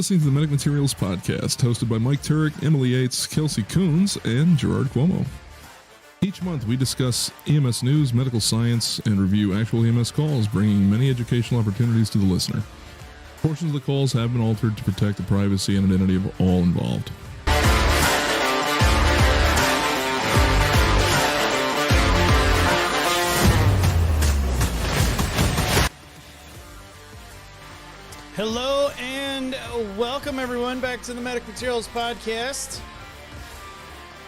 listening to the Medic Materials Podcast, hosted by Mike Turek, Emily Yates, Kelsey Coons, and Gerard Cuomo. Each month, we discuss EMS news, medical science, and review actual EMS calls, bringing many educational opportunities to the listener. Portions of the calls have been altered to protect the privacy and identity of all involved. Hello and welcome everyone back to the Medic Materials Podcast.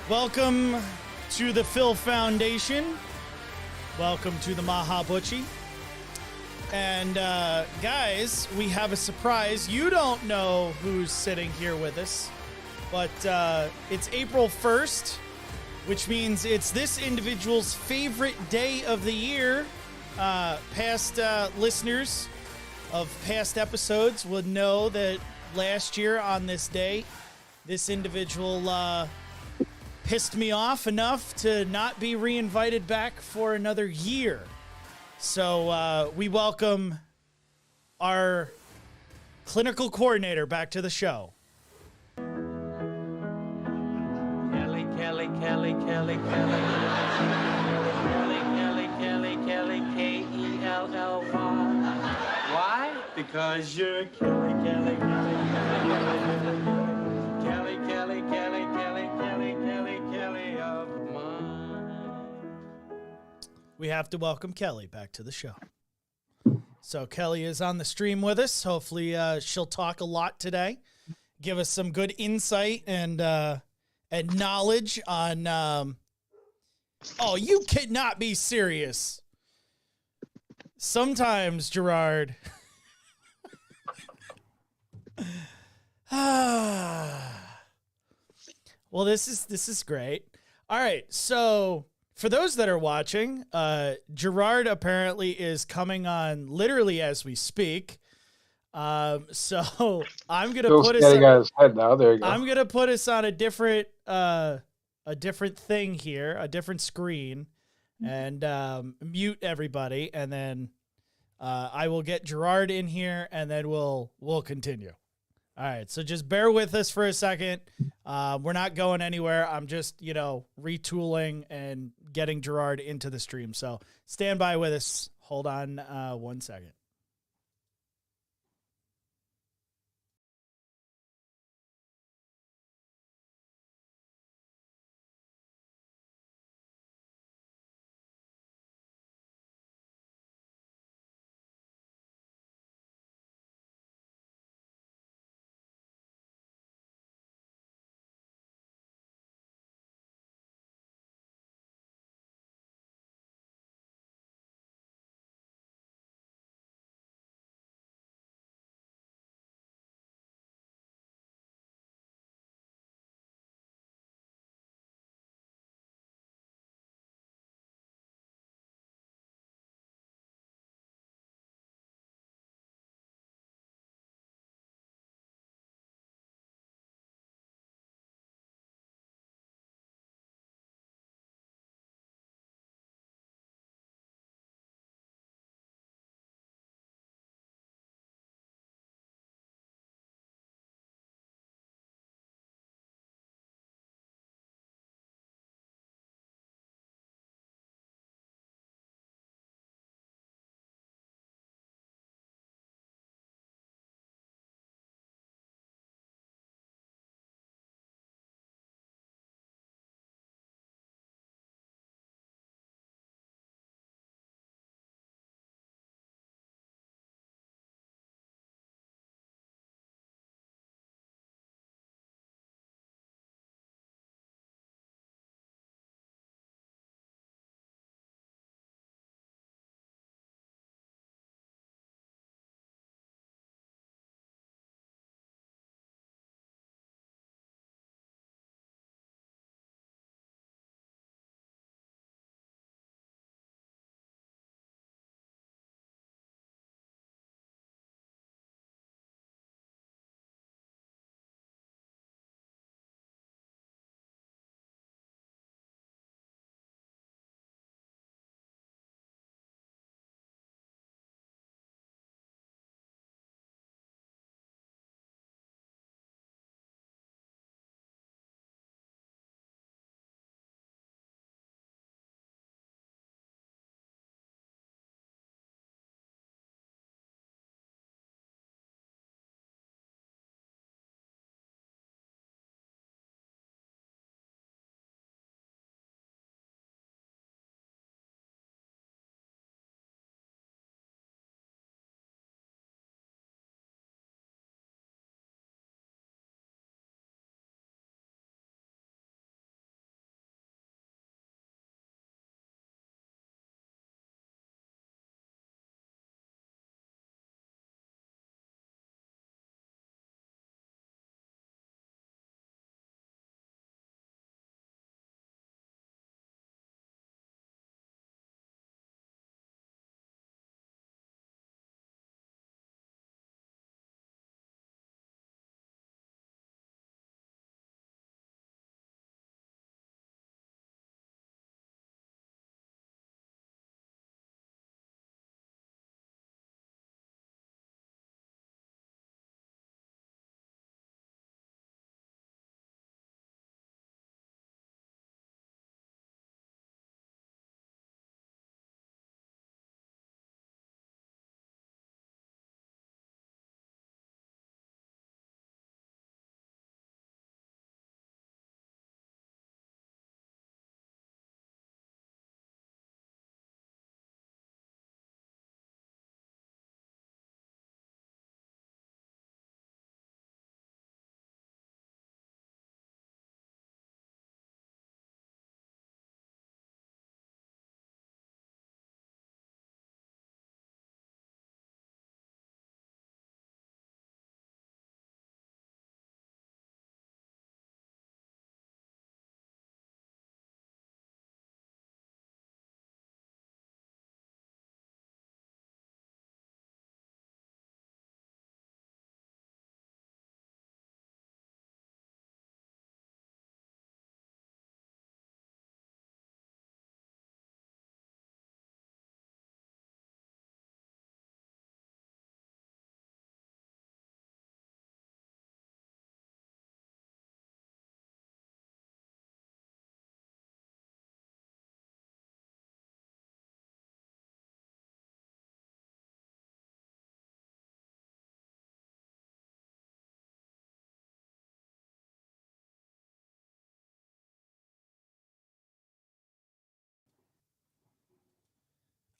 Welcome to the Phil Foundation. Welcome to the Maha Butchie. And guys, we have a surprise. You don't know who's sitting here with us, but it's April 1st, which means it's this individual's favorite day of the year. Past listeners of past episodes would know that last year on this day, this individual pissed me off enough to not be reinvited back for another year. So we welcome our clinical coordinator back to the show. Kelly, K-E-L-L-Y. Why? Because you're Kelly of mine. We have to welcome Kelly back to the show. So Kelly is on the stream with us. Hopefully she'll talk a lot today, give us some good insight and knowledge on... Oh, you cannot be serious. Sometimes, Gerard... Well, this is great. All right, so for those that are watching, Gerard apparently is coming on literally as we speak. So I'm gonna put us. Got his head now. There you go. I'm gonna put us on a different thing here, a different screen, and mute everybody, and then I will get Gerard in here, and then we'll continue. All right, so just bear with us for a second. We're not going anywhere. I'm just, retooling and getting Gerard into the stream. So stand by with us. Hold on 1 second.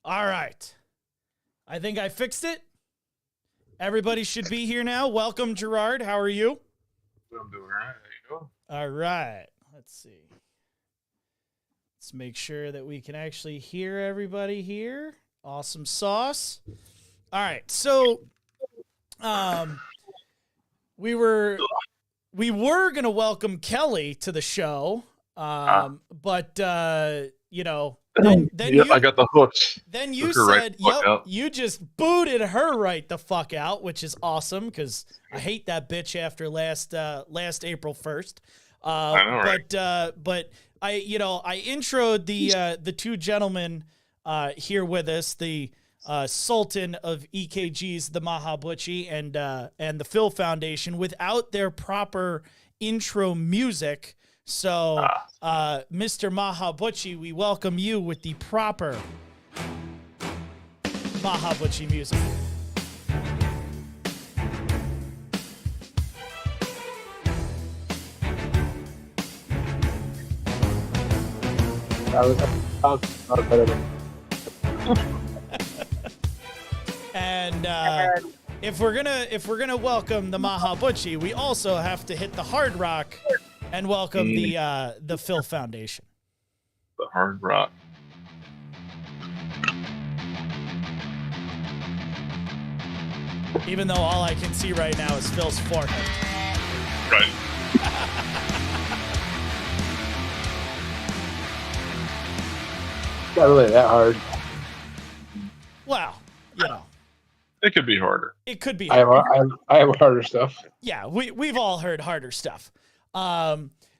All right. I think I fixed it. Everybody should be here now. Welcome, Gerard. How are you? I'm doing all right. There you go. All right. Let's see. Let's make sure that we can actually hear everybody here. Awesome sauce. All right. So, we were going to welcome Kelly to the show. But you know, then I got the hooks. Then you Hook her said, right the fuck out. you just booted her right the fuck out, which is awesome because I hate that bitch after last April 1st. I know, right? But I introed the two gentlemen here with us, the Sultan of EKG's, the Mahabutchi, and the Phil Foundation, without their proper intro music. So, Mr. Mahabutchi, we welcome you with the proper Mahabutchi music. That was better than. And if we're gonna welcome the Mahabutchi, we also have to hit the Hard Rock and welcome the Phil Foundation. The Hard Rock. Even though all I can see right now is Phil's forehead. Right. Not really that hard. Well, you know, It could be harder. it could be. I have harder stuff. Yeah, we've all heard harder stuff.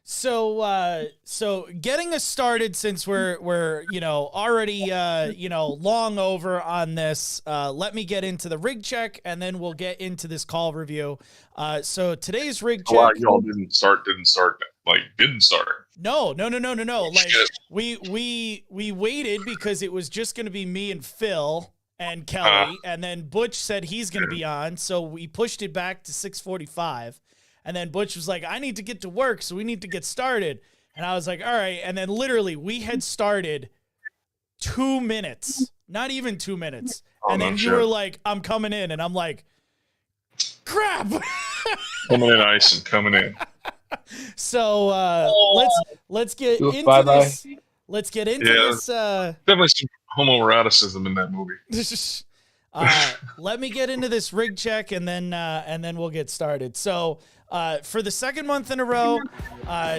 So getting us started, since we're already long over on this, let me get into the rig check and then we'll get into this call review. So today's rig A lot check. of y'all didn't start. No. Like we waited because it was just going to be me and Phil and Kelly, and then Butch said he's going to be on, so we pushed it back to 6:45. And then Butch was like, I need to get to work, so we need to get started. And I was like, all right. And then literally we had started 2 minutes, not even 2 minutes. And then you were like, I'm coming in. And I'm like, crap. Coming in ice and coming in. So let's get into Bye-bye. this. Let's get into this. Definitely some homoeroticism in that movie. Let me get into this rig check and then we'll get started. So for the second month in a row,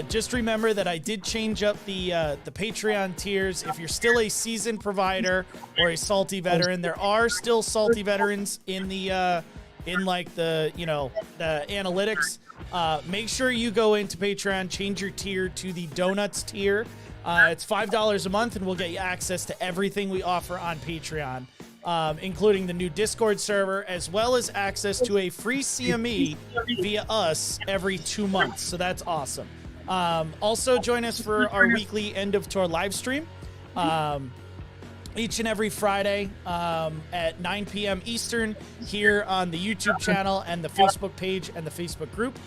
just remember that I did change up the Patreon tiers. If you're still a seasoned provider or a salty veteran, there are still salty veterans in the analytics. Make sure you go into Patreon, change your tier to the Donuts tier. It's $5 a month, and we'll get you access to everything we offer on Patreon, including the new Discord server, as well as access to a free CME via us every 2 months. So that's awesome. Also, join us for our weekly end of tour live stream each and every Friday at 9 p.m. Eastern here on the YouTube channel and the Facebook page and the Facebook group.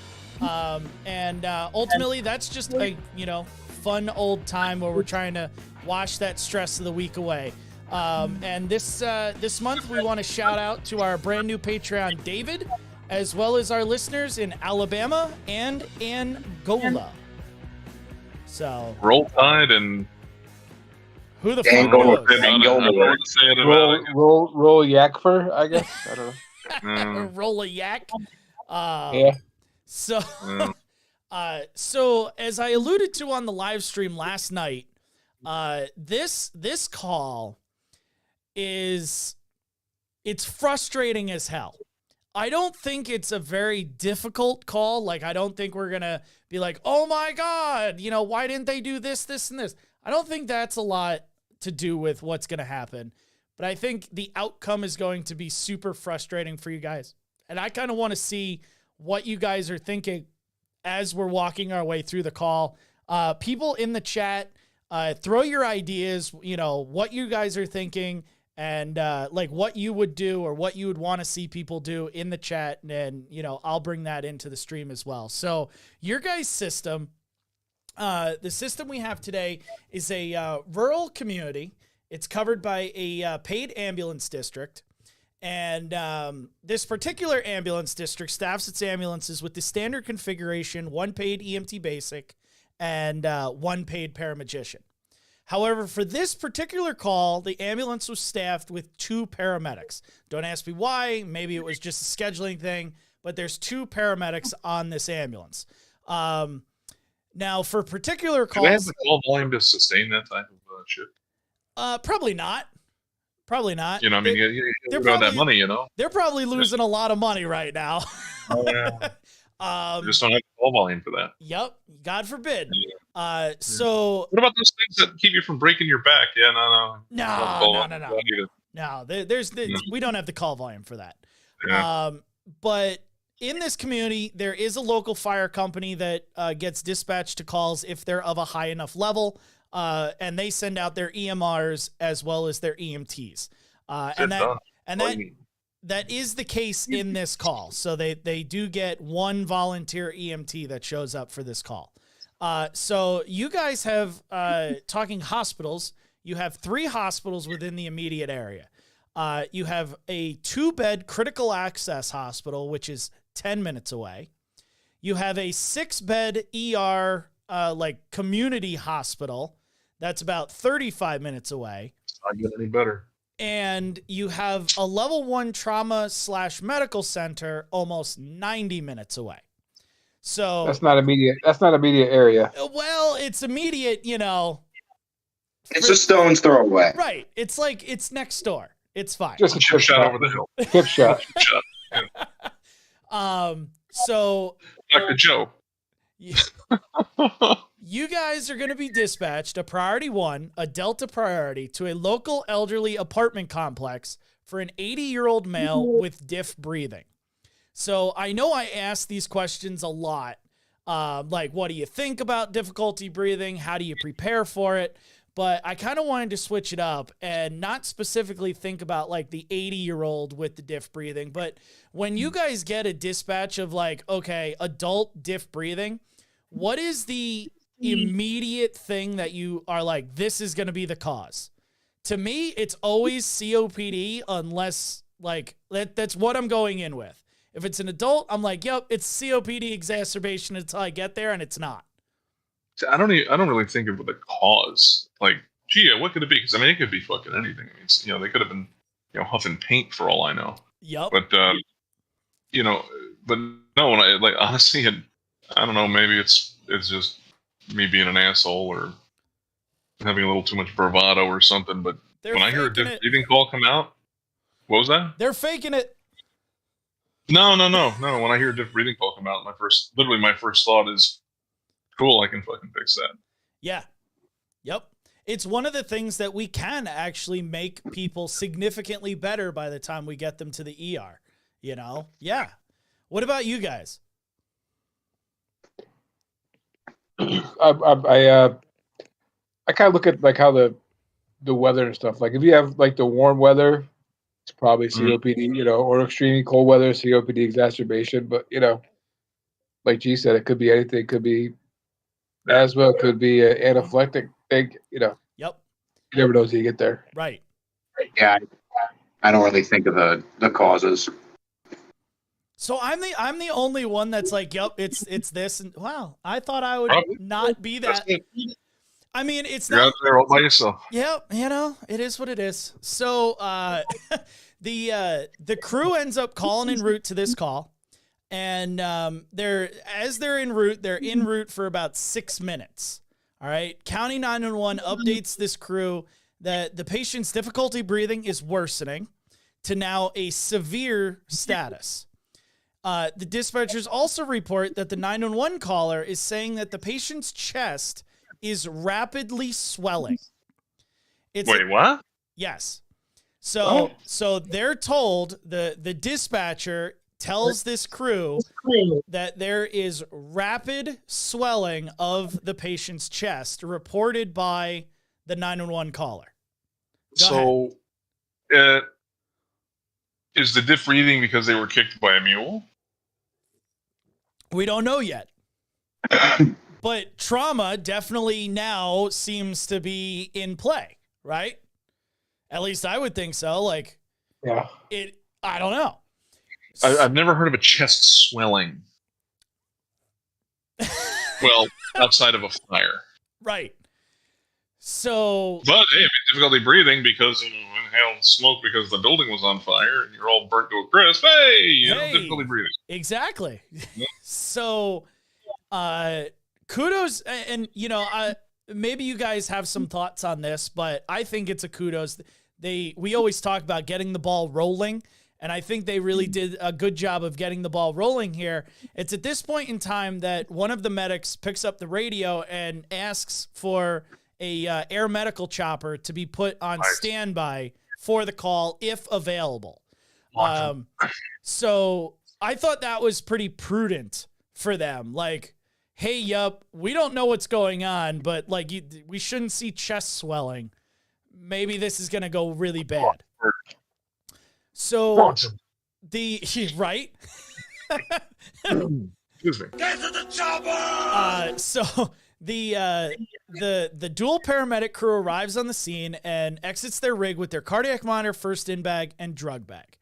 Ultimately, that's just a fun old time where we're trying to wash that stress of the week away. And this month, we want to shout out to our brand new Patreon, David, as well as our listeners in Alabama and Angola. So Roll Tide and who the fuck Angola. knows? Roll Yakfer, I guess. I don't know. Roll a yak. Yeah. So, so as I alluded to on the live stream last night, this call it's frustrating as hell. I don't think it's a very difficult call. Like, I don't think we're going to be like, oh my God, why didn't they do this, this, and this? I don't think that's a lot to do with what's going to happen. But I think the outcome is going to be super frustrating for you guys. And I kind of want to see what you guys are thinking as we're walking our way through the call. People in the chat, throw your ideas, what you guys are thinking, and like what you would do or what you would want to see people do in the chat. And, I'll bring that into the stream as well. So your guys' system, the system we have today is a rural community. It's covered by a paid ambulance district. And this particular ambulance district staffs its ambulances with the standard configuration, 1 paid EMT basic and 1 paid paramagician. However, for this particular call, the ambulance was staffed with 2 paramedics. Don't ask me why. Maybe it was just a scheduling thing, but there's 2 paramedics on this ambulance. Now, for particular calls... Do they have the call volume to sustain that type of shit? Probably not. Probably not. You know, I mean, you got that money, you know? They're probably losing a lot of money right now. Oh, yeah. They just don't have the call volume for that. Yep. God forbid. Yeah. So... What about those things that keep you from breaking your back? Yeah, No. No, we don't have the call volume for that. Yeah. But in this community, there is a local fire company that gets dispatched to calls if they're of a high enough level. And they send out their EMRs as well as their EMTs. That is the case in this call. So they do get 1 volunteer EMT that shows up for this call. So you guys have, talking hospitals, you have 3 hospitals within the immediate area. You have a 2-bed critical access hospital, which is 10 minutes away. You have a 6-bed ER, community hospital. That's about 35 minutes away. It's not getting any better. And you have a level 1 trauma/medical center almost 90 minutes away. So that's not immediate. That's not immediate area. Well, it's immediate, you know. It's a stone's throw away. Right. It's like it's next door. It's fine. Just a chip shot over the hill. Chip shot. So Dr. Joe. You guys are going to be dispatched, a priority 1, a Delta priority, to a local elderly apartment complex for an 80-year-old male with diff breathing. So I know I ask these questions a lot. What do you think about difficulty breathing? How do you prepare for it? But I kind of wanted to switch it up and not specifically think about the 80-year-old with the diff breathing. But when you guys get a dispatch of adult diff breathing, what is the immediate thing that you are this is going to be the cause? To me, it's always COPD unless that's what I'm going in with. If it's an adult, I'm yep, it's COPD exacerbation until I get there, and it's not. I don't really think of the cause. What could it be? Because it could be fucking anything. They could have been, huffing paint for all I know. Yep. But but no. When honestly, I don't know. Maybe it's just me being an asshole or having a little too much bravado or something. But when I hear a breathing call come out, what was that? They're faking it. No. When I hear a breathing call come out, my first thought is, cool, I can fucking fix that. Yeah. Yep. It's one of the things that we can actually make people significantly better by the time we get them to the ER. Yeah. What about you guys? I kind of look at how the weather and stuff. If you have the warm weather, it's probably COPD, or extremely cold weather, COPD exacerbation. But like G said, it could be anything. It could be asthma, it could be an anaphylactic thing. Yep. You never know until you get there. Right. Yeah, I don't really think of the causes. So I'm the only one that's yep, it's this, and wow, I thought I would not be that. It's You're not out there all by yourself. Yep, it is what it is. So the crew ends up calling en route to this call, and they're en route for about 6 minutes. All right, County 911 updates this crew that the patient's difficulty breathing is worsening to now a severe status. The dispatchers also report that the 911 caller is saying that the patient's chest is rapidly swelling. Wait, what? Yes. So they're told, the dispatcher tells this crew that there is rapid swelling of the patient's chest reported by the 911 caller. Go ahead. Is the diff breathing because they were kicked by a mule? We don't know yet. But trauma definitely now seems to be in play, right? At least I would think so. Like, Yeah. I don't know. I've never heard of a chest swelling. Well, outside of a fire. Right. So, But hey, difficulty breathing because you inhaled smoke because the building was on fire and you're all burnt to a crisp. Hey, difficulty breathing. Exactly. So, kudos, and maybe you guys have some thoughts on this, but I think it's a kudos. We always talk about getting the ball rolling, and I think they really did a good job of getting the ball rolling here. It's at this point in time that one of the medics picks up the radio and asks for a air medical chopper to be put on standby for the call if available. So I thought that was pretty prudent for them. Like, hey, yup, we don't know what's going on, but like we shouldn't see chest swelling. Maybe this is going to go really bad. So right. Excuse me. Get to the chopper! So the dual paramedic crew arrives on the scene and exits their rig with their cardiac monitor, first in bag, and drug bag.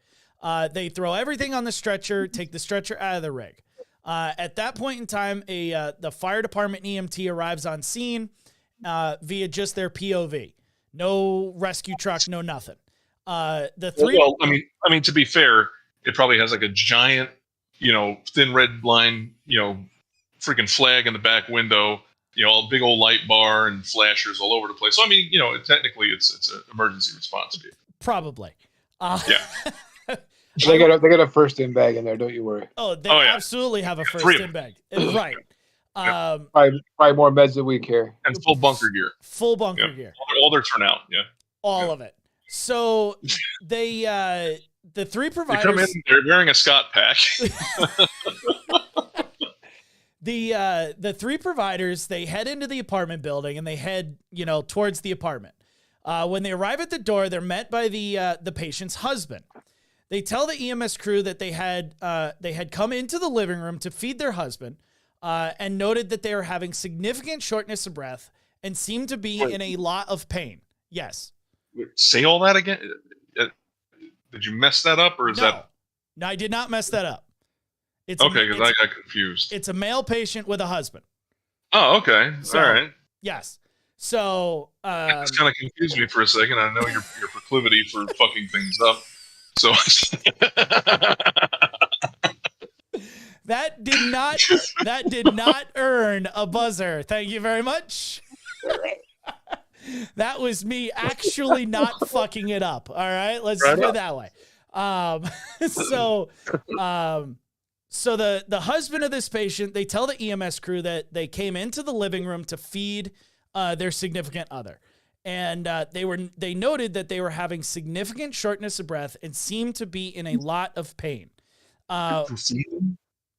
They throw everything on the stretcher, take the stretcher out of the rig. At that point in time, the fire department EMT arrives on scene via just their POV. No rescue truck, no nothing. Well, I mean, to be fair, it probably has like a giant, thin red line, freaking flag in the back window, a big old light bar and flashers all over the place. So I mean, technically it's an emergency response vehicle. Probably. Yeah. They got a first in bag in there. Don't you worry. Oh, they absolutely have a first in bag. Right. Probably more meds than we care. And full bunker gear. Full bunker gear. All their turnout. Yeah. All of it. So they, the three providers. They come in, they're wearing a Scott pack. The three providers, they head into the apartment building and they head, towards the apartment. When they arrive at the door, they're met by the patient's husband. They tell the EMS crew that they had come into the living room to feed their husband, and noted that they were having significant shortness of breath and seemed to be in a lot of pain. Yes. Say all that again? Did you mess that up, or is that? No, I did not mess that up. Okay, because I got confused. It's a male patient with a husband. Oh, okay. So, all right. Yes. So it's kind of confused me for a second. I know your proclivity for fucking things up. So that did not earn a buzzer. Thank you very much. That was me actually not fucking it up. All right, let's put it that way. So the husband of this patient, they tell the EMS crew that they came into the living room to feed their significant other. And they noted that they were having significant shortness of breath and seemed to be in a lot of pain. Was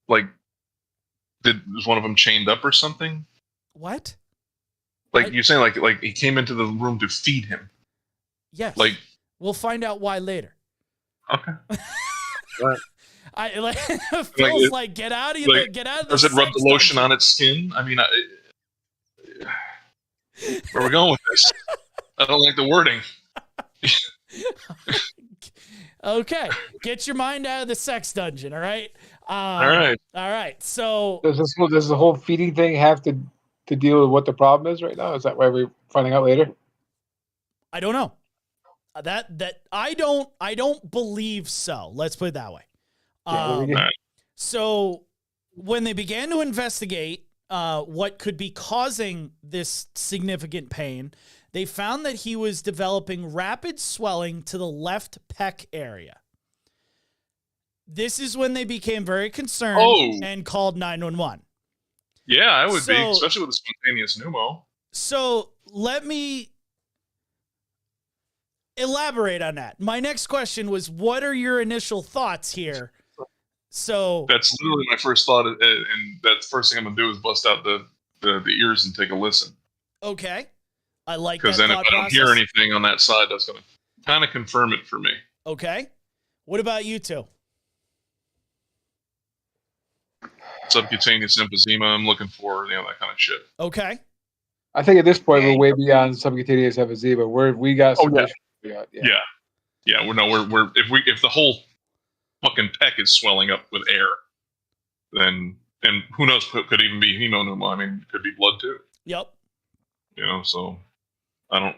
one of them chained up or something? What? You're saying like he came into the room to feed him? Yes. We'll find out why later. Okay. It feels like get out of the. Does it rub the lotion on its skin? I mean, where are we going with this? I don't like the wording. Okay, get your mind out of the sex dungeon. All right. All right. So does the whole feeding thing have to deal with what the problem is right now? Is that why we're finding out later? I don't know. That I don't believe so. Let's put it that way. So when they began to investigate what could be causing this significant pain, they found that he was developing rapid swelling to the left pec area. This is when they became very concerned and called 911. Yeah, I would be, especially with a spontaneous pneumo. So let me elaborate on that. My next question was, what are your initial thoughts here? So that's literally my first thought, and that's the first thing I'm gonna do is bust out the ears and take a listen. Okay, I like that. Because then if I don't hear anything on that side, that's gonna kind of confirm it for me. Okay, what about you two? Subcutaneous emphysema, I'm looking for that kind of shit. Okay. I think at this point we're way beyond subcutaneous emphysema. We got Yeah. We're if the whole fucking pec is swelling up with air, then and who knows, could even be hemopneuma. I mean, it could be blood too. Yep. So I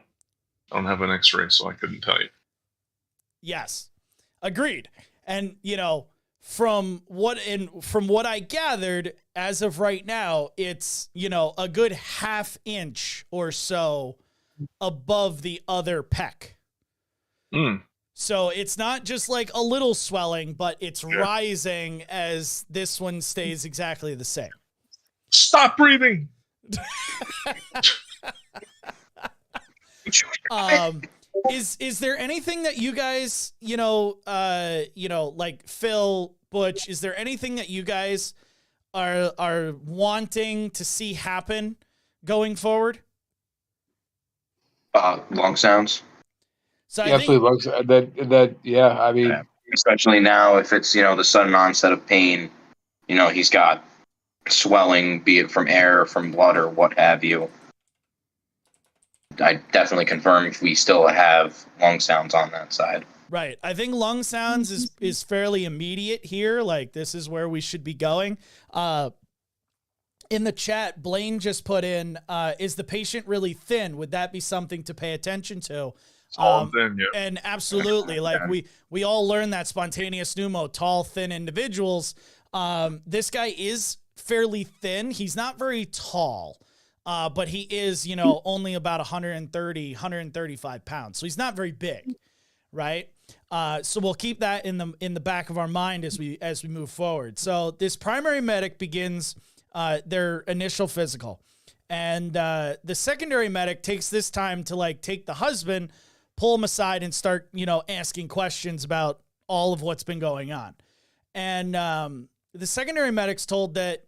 don't have an X-ray, so I couldn't tell you. Yes, agreed. And from what I gathered as of right now, it's a good half inch or so above the other pec. So it's not just like a little swelling, but it's rising as this one stays exactly the same. Stop breathing. Is there anything that you guys, like Phil, Butch, is there anything that you guys are wanting to see happen going forward? Lung sounds. So I absolutely think that I mean, especially now if it's the sudden onset of pain, he's got swelling, be it from air, from blood, or what have you. I definitely confirm if we still have lung sounds on that side. Right. I think lung sounds is fairly immediate here. Like, this is where we should be going. In the chat, Blaine just put in, is the patient really thin? Would that be something to pay attention to? Tall and thin, yeah. And absolutely. Like, we all learn that spontaneous pneumo, tall, thin individuals. This guy is fairly thin. He's not very tall. But he is, only about 135 pounds. So he's not very big, right? So we'll keep that in the back of our mind as we move forward. So this primary medic begins their initial physical. And the secondary medic takes this time to take the husband, pull him aside and start, asking questions about all of what's been going on. And the secondary medic's told that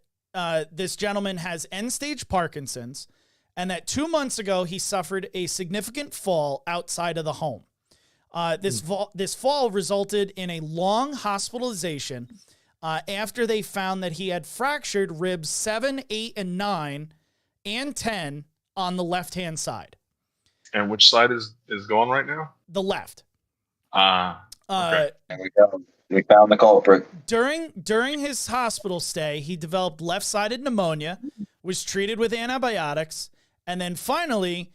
this gentleman has end-stage Parkinson's, and that 2 months ago he suffered a significant fall outside of the home. This fall resulted in a long hospitalization after they found that he had fractured ribs 7, 8, and 9, and 10 on the left-hand side. And which side is going right now? The left. Okay. There we go. We found the culprit. During his hospital stay, he developed left-sided pneumonia, was treated with antibiotics, and then finally,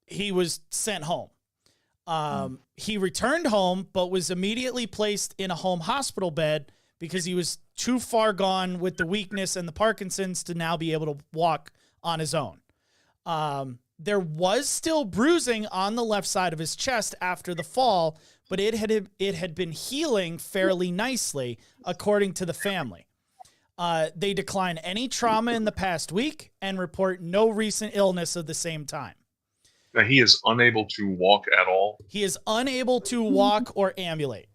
he was sent home. He returned home, but was immediately placed in a home hospital bed because he was too far gone with the weakness and the Parkinson's to now be able to walk on his own. There was still bruising on the left side of his chest after the fall, but it had been healing fairly nicely, according to the family. They decline any trauma in the past week and report no recent illness of the same time. Now, he is unable to walk at all. He is unable to walk or ambulate.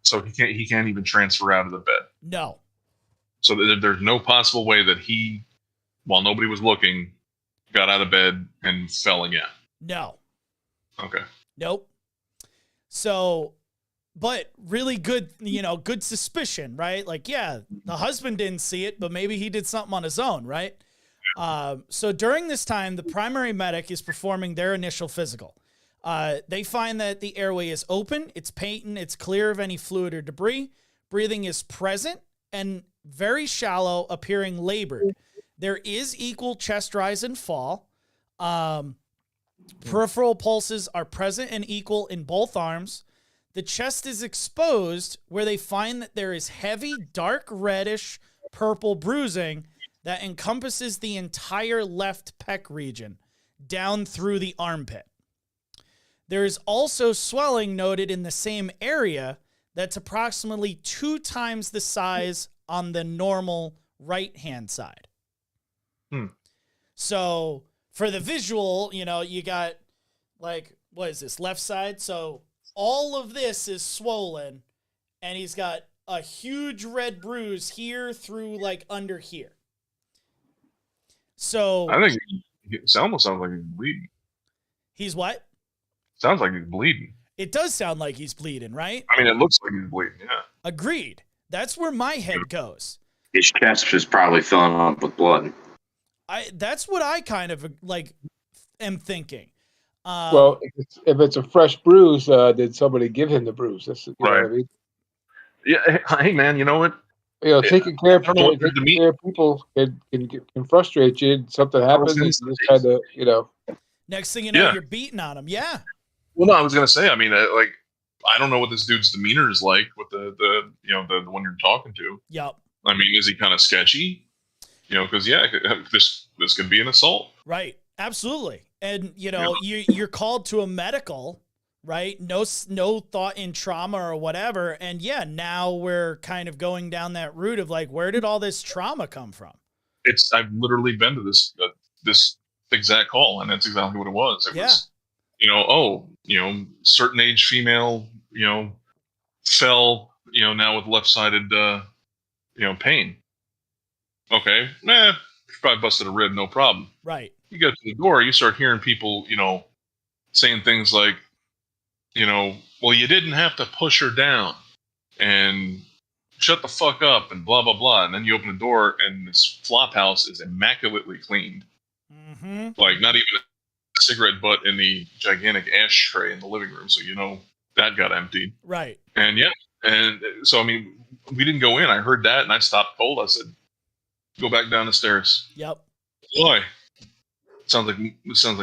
So he can't even transfer out of the bed. No. So there's no possible way that he, while nobody was looking, got out of bed and fell again. No. Okay. Nope. So, but really good, good suspicion, right? Like, yeah, the husband didn't see it, but maybe he did something on his own, right? So during this time, the primary medic is performing their initial physical. They find that the airway is open, it's patent, it's clear of any fluid or debris. Breathing is present and very shallow, appearing labored. There is equal chest rise and fall. Peripheral pulses are present and equal in both arms. The chest is exposed, where they find that there is heavy, dark reddish purple bruising that encompasses the entire left pec region down through the armpit. There is also swelling noted in the same area that's approximately 2 times the size on the normal right-hand side. So for the visual, you got what is this, left side? So all of this is swollen, and he's got a huge red bruise here through under here. So I think it almost sounds like he's bleeding. He's what? Sounds like he's bleeding. It does sound like he's bleeding, right? I mean, it looks like he's bleeding, yeah. Agreed. That's where my head goes. His chest is probably filling up with blood. That's what I kind of am thinking. Well, if it's a fresh bruise, did somebody give him the bruise? That's, you know what I mean? Yeah. Hey, man, you know what? Taking care of people can frustrate you. Something happens, and you just kind of, Next thing you know, you're beating on him. Yeah. Well, no, I was gonna say. I mean, like, I don't know what this dude's demeanor is like with the one you're talking to. Yep. I mean, is he kind of sketchy? Because this could be an assault. Right. Absolutely. And you're called to a medical, right? No thought in trauma or whatever. And now we're kind of going down that route of like, where did all this trauma come from? I've literally been to this exact call, and that's exactly what it was. It was, certain age female, fell, now with left-sided, pain. Okay, probably busted a rib, no problem. Right. You go to the door, you start hearing people, saying things like, well, you didn't have to push her down, and shut the fuck up, and blah, blah, blah. And then you open the door, and this flop house is immaculately cleaned. Mm-hmm. Like, not even a cigarette butt in the gigantic ashtray in the living room, so that got emptied. Right. And so, I mean, we didn't go in. I heard that, and I stopped cold. I said, go back down the stairs. Yep. Why? It sounds like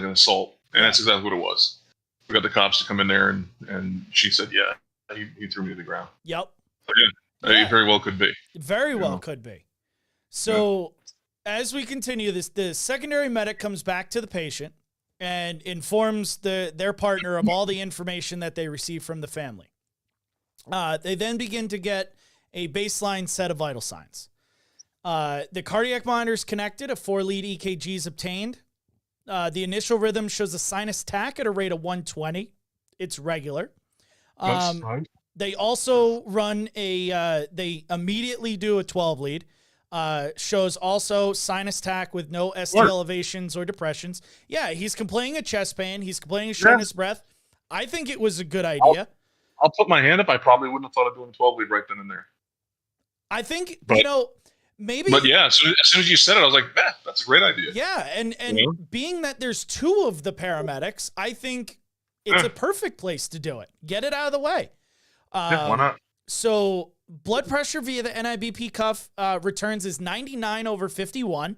an assault, and that's exactly what it was. We got the cops to come in there, and she said, yeah, he threw me to the ground. Yep. So, it very well could be. Very well could be. So as we continue this, the secondary medic comes back to the patient and informs their partner of all the information that they received from the family. They then begin to get a baseline set of vital signs. The cardiac monitor is connected, a 4-lead EKG is obtained. The initial rhythm shows a sinus tach at a rate of 120. It's regular. That's fine. They also run they immediately do a 12-lead. Shows also sinus tach with no ST elevations or depressions. Yeah, he's complaining of chest pain. He's complaining of shortness of breath. I think it was a good idea. I'll put my hand up. I probably wouldn't have thought of doing 12-lead right then and there. I think, maybe. But yeah, as soon as you said it, I was like, that's a great idea. Yeah, and being that there's 2 of the paramedics, I think it's a perfect place to do it. Get it out of the way. Why not? So blood pressure via the NIBP cuff returns is 99/51.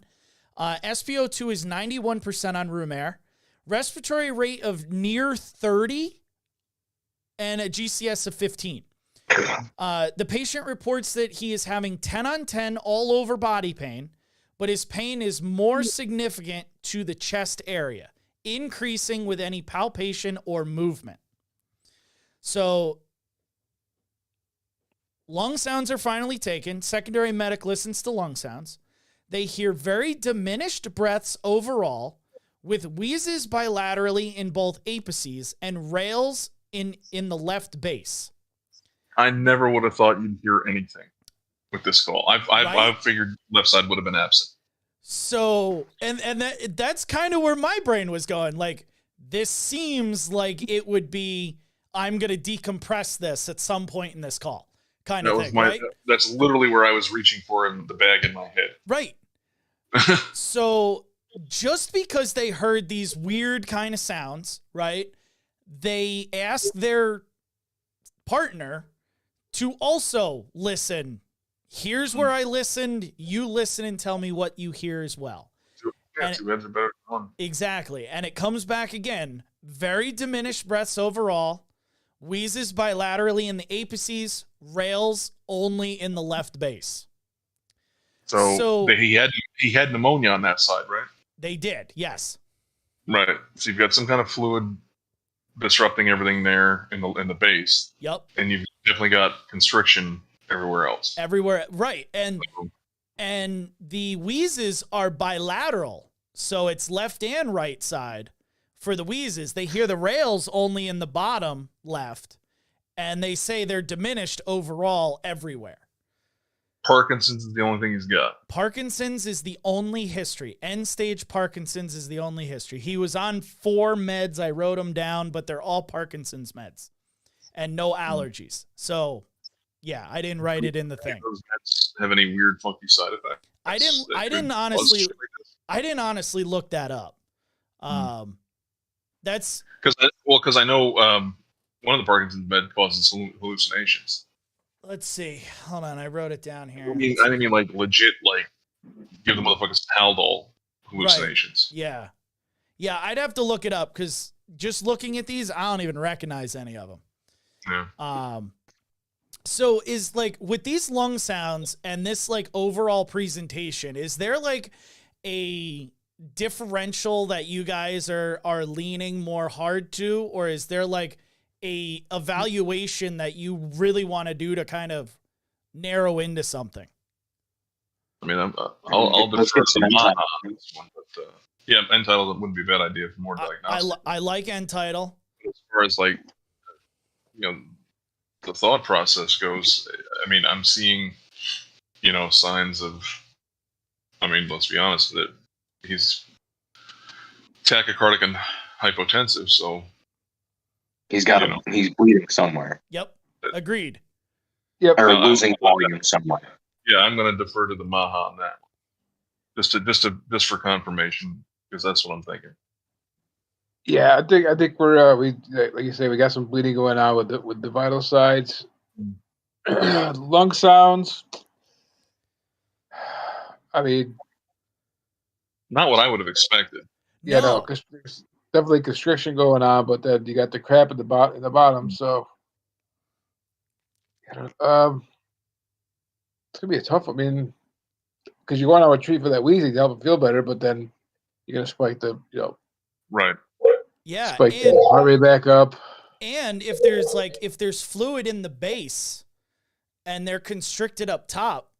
SpO2 is 91% on room air. Respiratory rate of near 30 and a GCS of 15. The patient reports that he is having 10 on 10 all over body pain, but his pain is more significant to the chest area, increasing with any palpation or movement. So lung sounds are finally taken. Secondary medic listens to lung sounds. They hear very diminished breaths overall, with wheezes bilaterally in both apices and rails in the left base. I never would have thought you'd hear anything with this call. I figured left side would have been absent. So, and that's kind of where my brain was going. Like, this seems like it would be, I'm going to decompress this at some point in this call. Kind of thing, right? That's literally where I was reaching for in the bag in my head. Right. So just because they heard these weird kind of sounds, right, they asked their partner to also listen. Here's where I listened. You listen and tell me what you hear as well. Yeah, 2 heads are better than 1. Exactly. And it comes back again. Very diminished breaths overall. Wheezes bilaterally in the apices, rails only in the left base. So he had pneumonia on that side, right? They did, yes. Right. So you've got some kind of fluid disrupting everything there in the base. Yep. And you've definitely got constriction everywhere else. Everywhere, right. And the wheezes are bilateral, so it's left and right side. For the wheezes, they hear the rails only in the bottom left, and they say they're diminished overall everywhere. Parkinson's is the only thing he's got. Parkinson's is the only history. End-stage Parkinson's is the only history. He was on 4 meds. I wrote them down, but they're all Parkinson's meds and no allergies. So, yeah, I didn't write it in the thing. Those meds have any weird, funky side effects? I didn't honestly look that up. That's because I know one of the Parkinson's med causes hallucinations. Let's see. Hold on, I wrote it down here. I didn't mean like legit, like give the motherfuckers Haldol hallucinations. Right. Yeah, I'd have to look it up because just looking at these, I don't even recognize any of them. Yeah. So is like with these lung sounds and this like overall presentation, is there like a differential that you guys are leaning more hard to, or is there like a evaluation that you really want to do to kind of narrow into something? I mean, I'll defer to Maha on this one, but yeah, end title wouldn't be a bad idea for more diagnostics. I like end title. As far as like, the thought process goes, I mean, I'm seeing, signs of, let's be honest, that he's tachycardic and hypotensive, so he's got he's bleeding somewhere. Yep, agreed. Yep, or losing volume somewhere. Yeah, I'm going to defer to the Maha on that one, just for confirmation, because that's what I'm thinking. Yeah, I think we're we like you say, we got some bleeding going on with the vital sides. Lung sounds. I mean, not what I would have expected. Yeah, no, because there's definitely constriction going on, but then you got the crap at the bottom. So, it's gonna be a tough. I mean, because you want to treat for that wheezing to help him feel better, but then you're gonna spike the right. Yeah, spike the heart rate back up. And if there's fluid in the base and they're constricted up top,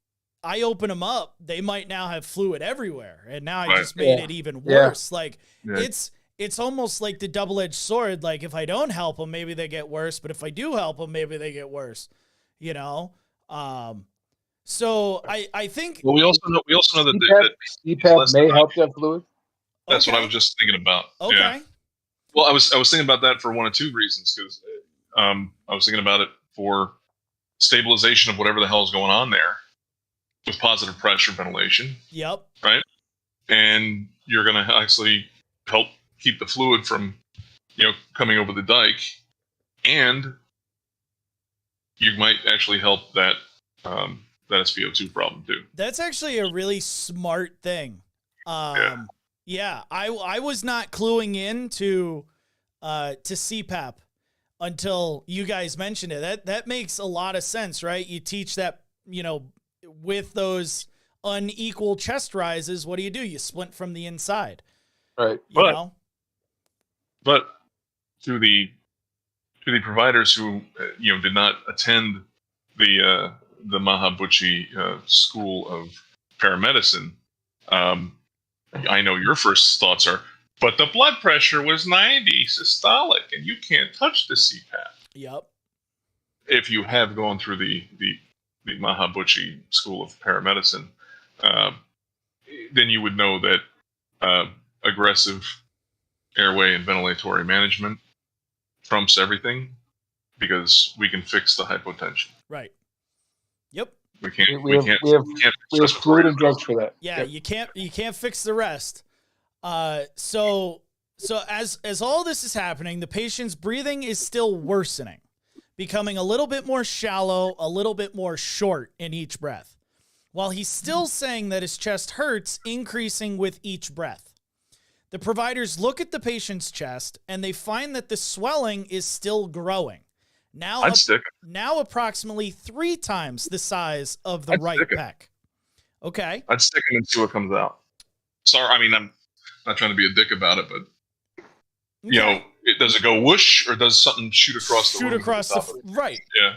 I open them up, they might now have fluid everywhere, and now I just made it even worse. Like it's almost like the double-edged sword. Like if I don't help them, maybe they get worse, but if I do help them, maybe they get worse. So I think. Well, we also know that CPAP may help that fluid. That's what I was just thinking about. Okay. Yeah. Well, I was thinking about that for one of two reasons, because I was thinking about it for stabilization of whatever the hell is going on there with positive pressure ventilation. Yep. Right. And you're going to actually help keep the fluid from, coming over the dike, and you might actually help that that SpO2 problem too. That's actually a really smart thing. Yeah, I was not cluing in to CPAP until you guys mentioned it. That makes a lot of sense, right? You teach that, with those unequal chest rises, what do? You splint from the inside. Right. But to the providers who did not attend the Mahabuchi School of Paramedicine, I know your first thoughts are, but the blood pressure was 90 systolic, and you can't touch the CPAP. Yep. If you have gone through the Mahabuchi School of Paramedicine, then you would know that aggressive airway and ventilatory management trumps everything, because we can fix the hypotension. Right. Yep. We have fluid and drugs for that. Yeah, yep. You can't fix the rest. So as all this is happening, the patient's breathing is still worsening, becoming a little bit more shallow, a little bit more short in each breath, while he's still saying that his chest hurts, increasing with each breath. The providers look at the patient's chest and they find that the swelling is still growing. Now approximately 3 times the size of the right pec. Okay. I'd stick it and see what comes out. Sorry, I'm not trying to be a dick about it, but does it go whoosh, or does something shoot across the room? Shoot across right. Yeah.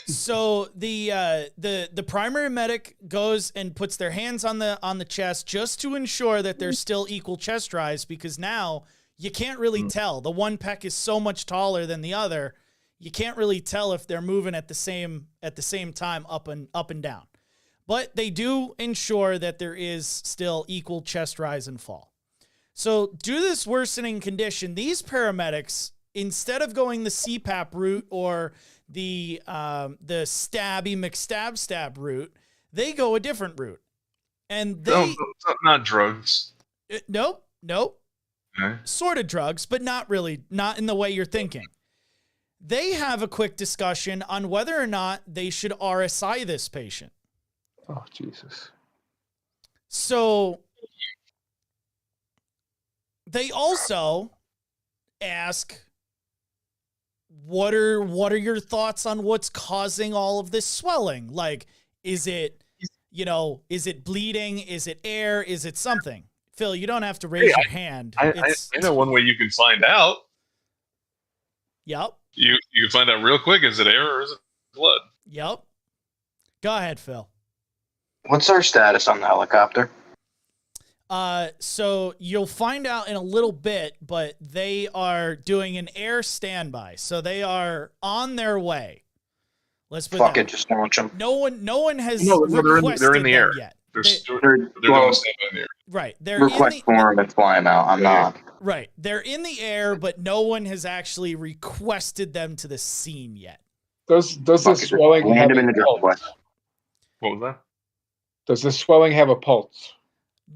So the primary medic goes and puts their hands on the chest just to ensure that there's still equal chest rise, because now you can't really tell. The one pec is so much taller than the other. You can't really tell if they're moving at the same time up and down. But they do ensure that there is still equal chest rise and fall. So due to this worsening condition, these paramedics, instead of going the CPAP route or the stabby McStab route, they go a different route. And they not drugs. Nope. sort of drugs, but not really, not in the way you're thinking. They have a quick discussion on whether or not they should RSI this patient. Oh, Jesus. So they also ask, what are your thoughts on what's causing all of this swelling? Like, is it bleeding? Is it air? Is it something? Phil, you don't have to raise your hand. I know one way you can find out. Yep. You can find out real quick. Is it air or is it blood? Yep. Go ahead, Phil. What's our status on the helicopter? So you'll find out in a little bit, but they are doing an air standby. So they are on their way. Let's put Fuck it, just launch them. No one has requested they're in the air yet. They're well, doing standby in the air. Right. They're request form and fly them out. I'm not. Right. They're in the air, but no one has actually requested them to the scene yet. Does this swelling have a pulse? What was that? Does this swelling have a pulse?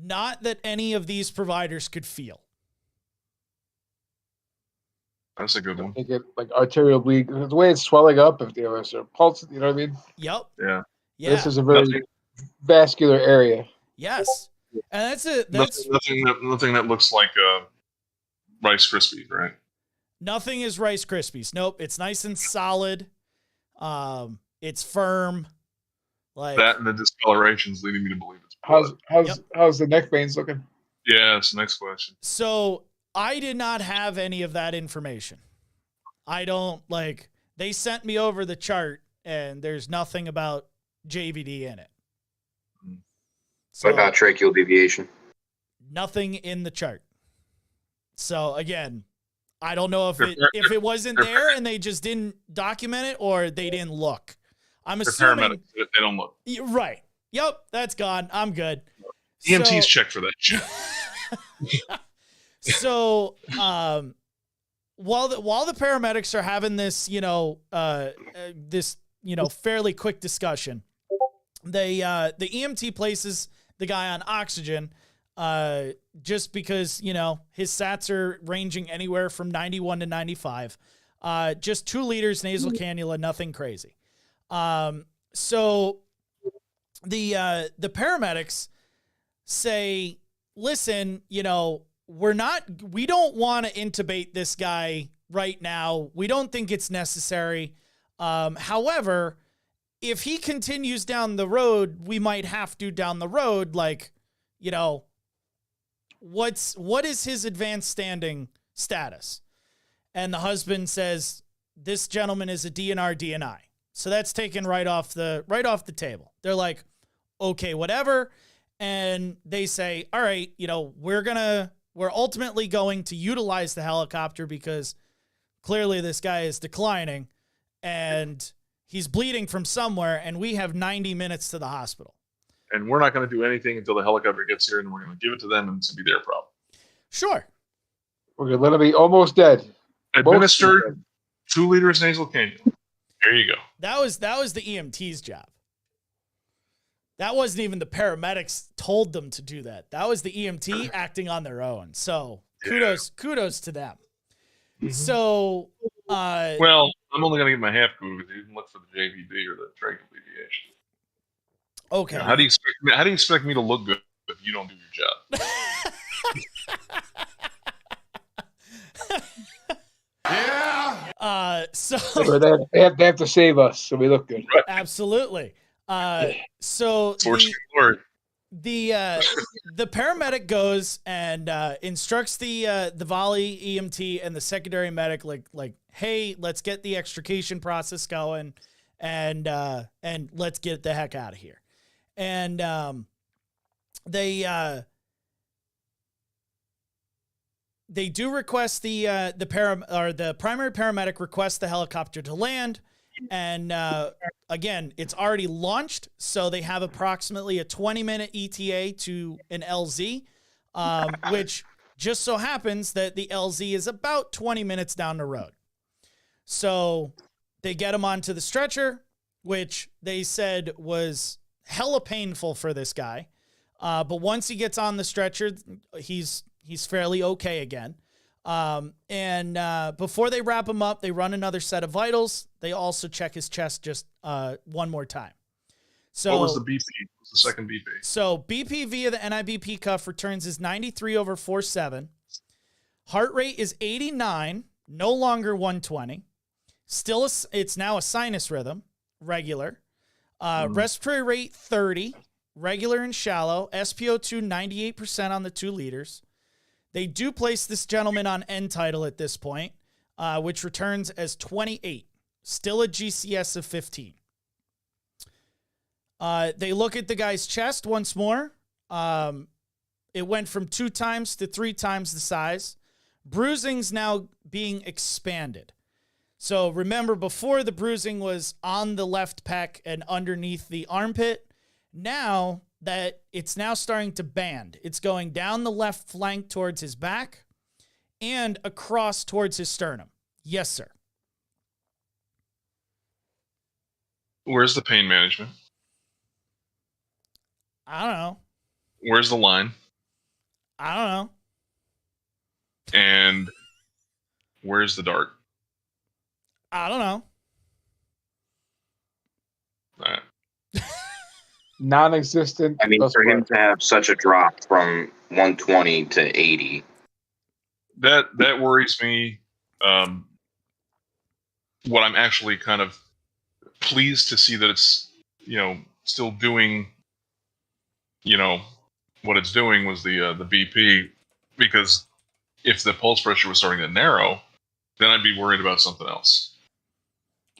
Not that any of these providers could feel. That's a good one. Make it like arterial bleed. The way it's swelling up, if there was a pulse, you know what I mean? Yep. Yeah. Yeah. This is a very vascular area. Yes. And that's nothing that looks like Rice Krispies, right? Nothing is Rice Krispies. Nope. It's nice and solid. It's firm. Like that, and the discoloration's leading me to believe it's blood. How's the neck veins looking? Yeah, that's the next question. So I did not have any of that information. I don't they sent me over the chart and there's nothing about JVD in it. So, what about tracheal deviation? Nothing in the chart. So again, I don't know if it wasn't there and they just didn't document it or they didn't look. I'm assuming paramedics, they don't look. Right. Yep, that's gone. I'm good. EMTs check for that shit. So, while the paramedics are having this, fairly quick discussion, the EMT places the guy on oxygen, just because, his sats are ranging anywhere from 91 to 95, just 2 liters nasal cannula, nothing crazy. So the paramedics say, listen, we don't want to intubate this guy right now. We don't think it's necessary. However, if he continues down the road, we might have to down the road. What is his advanced standing status? And the husband says, this gentleman is a DNR DNI. So that's taken right off the table. They're like, okay, whatever. And they say, all right, we're ultimately going to utilize the helicopter because clearly this guy is declining and he's bleeding from somewhere and we have 90 minutes to the hospital. And we're not going to do anything until the helicopter gets here and we're going to give it to them and it's going to be their problem. Sure. We're going to let him be almost dead. Administered 2 liters nasal cannula. There you go. That was the EMT's job. That wasn't even the paramedics told them to do that. That was the EMT acting on their own. So kudos to them. Mm-hmm. So, well, I'm only going to give my half kudos because you can look for the JVD or the tracheal deviation. Okay. How do you expect me to look good if you don't do your job? So they have to save us, so we look good. Right. Absolutely. So the paramedic goes and instructs the volley EMT and the secondary medic like, hey, let's get the extrication process going, and let's get the heck out of here. And they do request the primary paramedic requests the helicopter to land. And again, it's already launched, so they have approximately a 20-minute ETA to an LZ, which just so happens that the LZ is about 20 minutes down the road. So they get him onto the stretcher, which they said was hella painful for this guy. But once he gets on the stretcher, he's He's fairly okay again. Before they wrap him up, they run another set of vitals. They also check his chest just one more time. So what was the BP? What was the second BP? So BP via the NIBP cuff returns is 93/47. Heart rate is 89, no longer 120. It's now a sinus rhythm, regular. Respiratory rate 30, regular and shallow. SpO2 98% on the 2 liters. They do place this gentleman on end tidal at this point, which returns as 28, still a GCS of 15. They look at the guy's chest once more. It went from 2 times to 3 times the size. Bruising's now being expanded. So remember, before the bruising was on the left pec and underneath the armpit. Now that it's now starting to band. It's going down the left flank towards his back and across towards his sternum. Yes, sir. Where's the pain management? I don't know. Where's the line? I don't know. And where's the dart? I don't know. All right. Non-existent. I mean, for him to have such a drop from 120 to 80. That worries me. What I'm actually kind of pleased to see that it's, still doing, what it's doing was the BP, because if the pulse pressure was starting to narrow, then I'd be worried about something else.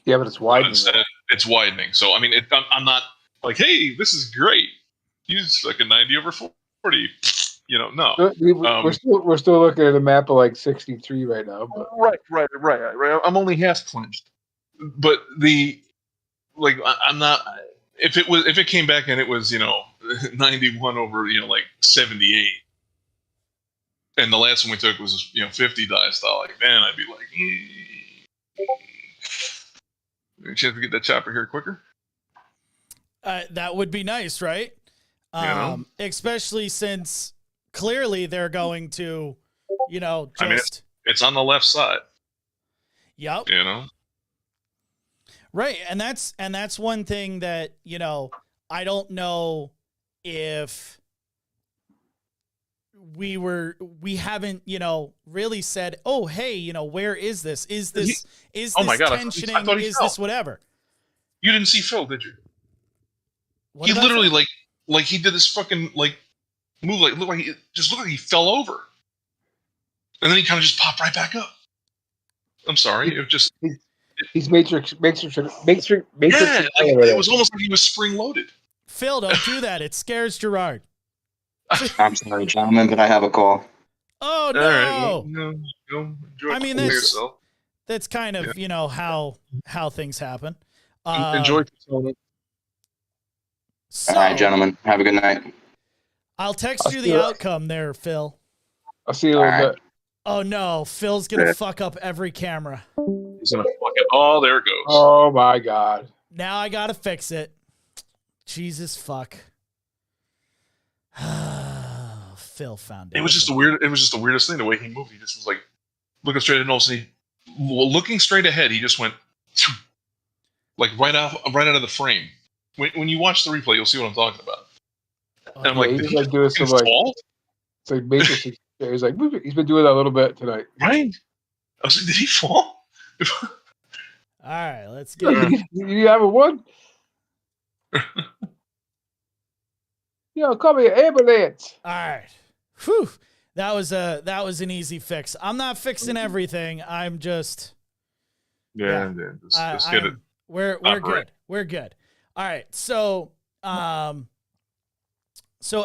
Yeah, but it's widening. But instead, it's widening. So, I mean, I'm not like, hey, this is great. He's like a 90/40. No. We're still looking at a map of like 63 right now. But. Right. I'm only half clinched. But I'm not. If it came back and it was 91 over like 78, and the last one we took was 50 diastolic, then I'd be like, any chance we get that chopper here quicker? That would be nice, right? Especially since clearly they're going to, just. I mean, it's on the left side. Yep. Right, and that's one thing that I don't know if we haven't really said, oh hey, where is this? Is this oh my God, tensioning? I thought he is fell. This whatever? You didn't see Phil, did you? What he literally that? like he did this fucking move, looked like he fell over, and then he kind of just popped right back up. I'm sorry, it just he's matrix. Yeah, it was almost like he was spring loaded. Phil, don't do that. It scares Gerard. I'm sorry, gentlemen, but I have a call. Oh no! All right, well, go enjoy. I mean, that's kind of how things happen. Enjoy. So, all right, gentlemen, have a good night. I'll text you the outcome there, Phil. I'll see you in a little bit. Oh no, Phil's gonna fuck up every camera. He's gonna fuck it. Oh, there it goes. Oh my God! Now I gotta fix it. Jesus fuck. Phil found it. It was just the weirdest thing, the way he moved. He just was like looking straight ahead, looking straight ahead. He just went like right out of the frame. When you watch the replay, you'll see what I'm talking about. And I'm like, he's like doing some fall? It's like Matrix. He's like, he's been doing that a little bit tonight. Right? I was like, did he fall? All right, let's get it. You have a one? Call me an ambulance. All right. Whew. That was an easy fix. I'm not fixing everything. I'm just just get it. We're good. We're good. All right. So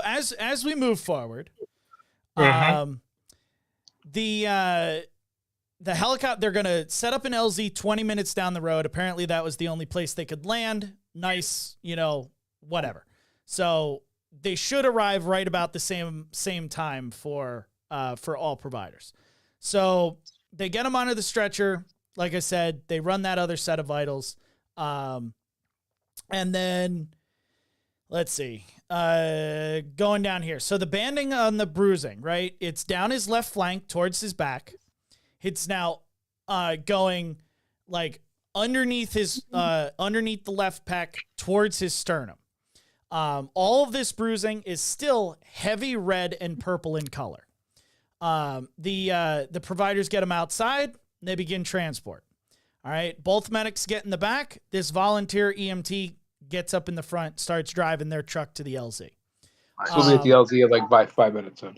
as we move forward, the helicopter, they're going to set up an LZ 20 minutes down the road. Apparently that was the only place they could land. Nice, whatever. So they should arrive right about the same time for all providers. So they get them onto the stretcher. Like I said, they run that other set of vitals. And then let's see. going down here. So the banding on the bruising, right? It's down his left flank towards his back. It's now going like underneath the left pec towards his sternum. All of this bruising is still heavy red and purple in color. The providers get him outside. And they begin transport. All right. Both medics get in the back. This volunteer EMT gets up in the front, starts driving their truck to the LZ. We'll be at the LZ in like by 5 minutes in.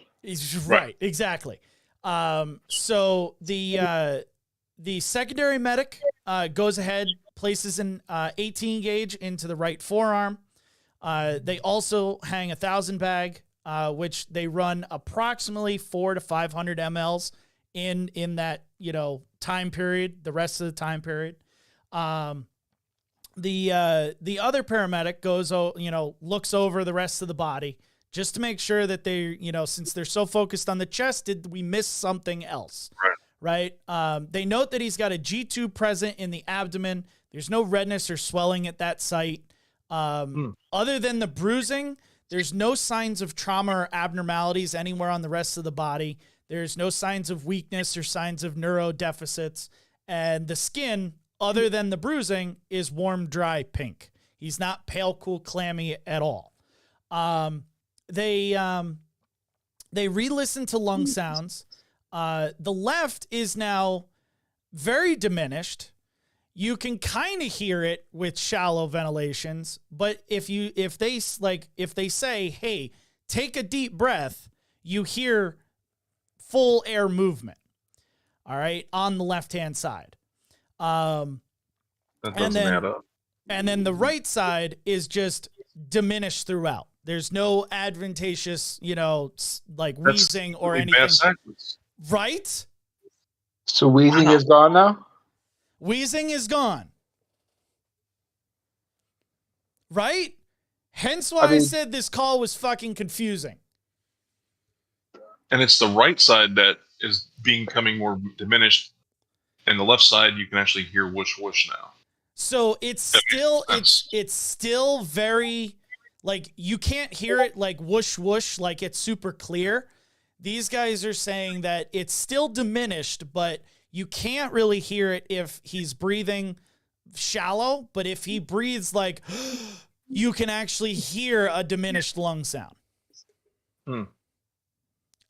Right. Exactly. So the secondary medic goes ahead, places an 18 gauge into the right forearm. They also hang 1,000 bag, which they run approximately 400 to 500 mLs in that, time period, the rest of the time period. The other paramedic goes, looks over the rest of the body just to make sure that they, since they're so focused on the chest, did we miss something else? Right. They note that he's got a G-tube present in the abdomen. There's no redness or swelling at that site. Other than the bruising, there's no signs of trauma or abnormalities anywhere on the rest of the body. There's no signs of weakness or signs of neurodeficits. And the skin, other than the bruising, is warm, dry, pink. He's not pale, cool, clammy at all. They re-listen to lung sounds. The left is now very diminished. You can kind of hear it with shallow ventilations, but if they say, "Hey, take a deep breath," you hear full air movement. All right, on the left-hand side. That doesn't add up. And then the right side is just diminished throughout. There's no advantageous, wheezing or anything. Right? So wheezing is gone now? Wheezing is gone. Right? Hence why I said this call was fucking confusing. And it's the right side that is becoming more diminished, and the left side you can actually hear whoosh whoosh now. So it's still very, like, you can't hear it like whoosh whoosh, like it's super clear. These guys are saying that it's still diminished, but you can't really hear it if he's breathing shallow. But if he breathes like, you can actually hear a diminished lung sound.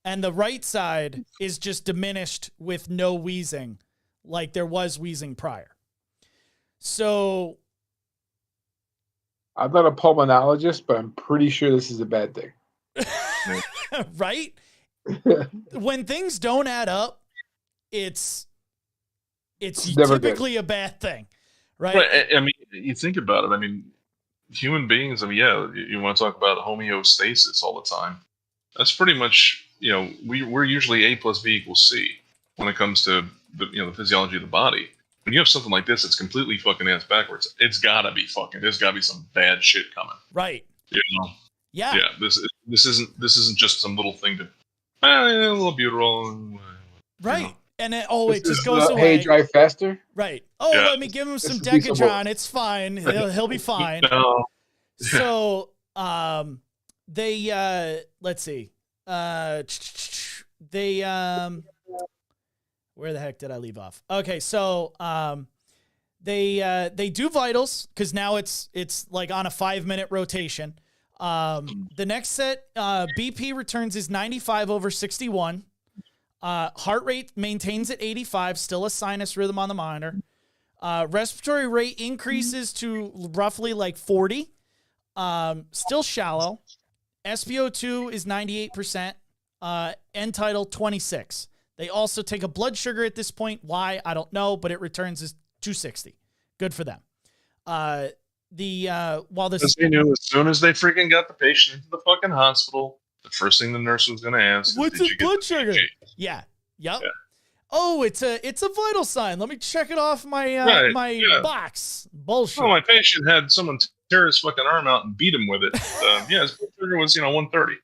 And the right side is just diminished with no wheezing, like there was wheezing prior. So I'm not a pulmonologist, but I'm pretty sure this is a bad thing. Right? When things don't add up, it's typically a bad thing, right? I mean, you think about it. I mean, human beings, you want to talk about homeostasis all the time. That's pretty much, we're usually A plus B equals C when it comes to the physiology of the body. When you have something like this, it's completely fucking ass backwards. It's gotta be there's gotta be some bad shit coming. Right. Yeah. Yeah. This isn't just some little thing to a little butyrol. Right. And it just goes away. Hey, drive faster. Right. Oh, yeah. Let me give him some Decadron. It's fine. He'll be fine. No. So, they let's see. Where the heck did I leave off? Okay, so they do vitals because now it's like on a 5-minute rotation. The next set, BP returns is 95/61. Heart rate maintains at 85, still a sinus rhythm on the monitor. Respiratory rate increases to roughly like 40. Still shallow. SpO2 is 98%. End tidal 26. They also take a blood sugar at this point. Why? I don't know, but it returns as 260. Good for them. While this, they knew as soon as they freaking got the patient into the fucking hospital, the first thing the nurse was going to ask is, what's his blood sugar? Yeah. Yep. Yeah. Oh, it's a vital sign. Let me check it off my box. Bullshit. Oh, my patient had someone tear his fucking arm out and beat him with it. His blood sugar was 130.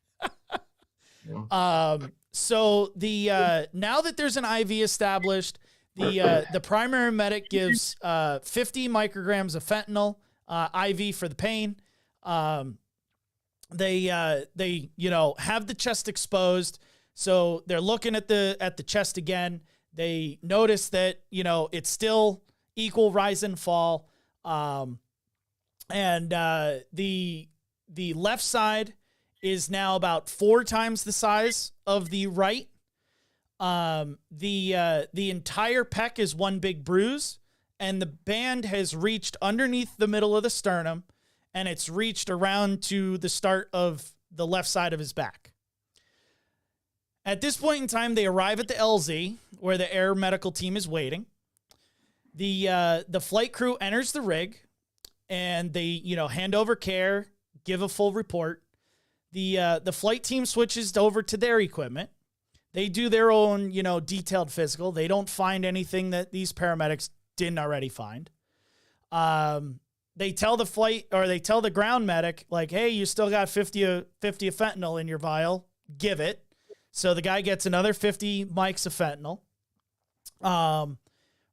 So the now that there's an IV established, the primary medic gives 50 micrograms of fentanyl IV for the pain. they have the chest exposed. So they're looking at the chest again. They notice that, it's still equal rise and fall. And the left side is now about 4 times the size of the right. The entire pec is one big bruise, and the band has reached underneath the middle of the sternum, and it's reached around to the start of the left side of his back. At this point in time, they arrive at the LZ, where the air medical team is waiting. The flight crew enters the rig, and they, hand over care, give a full report. The flight team switches over to their equipment. They do their own, detailed physical. They don't find anything that these paramedics didn't already find. They tell the ground medic, like, hey, you still got 50 of fentanyl in your vial. Give it. So the guy gets another 50 mics of fentanyl.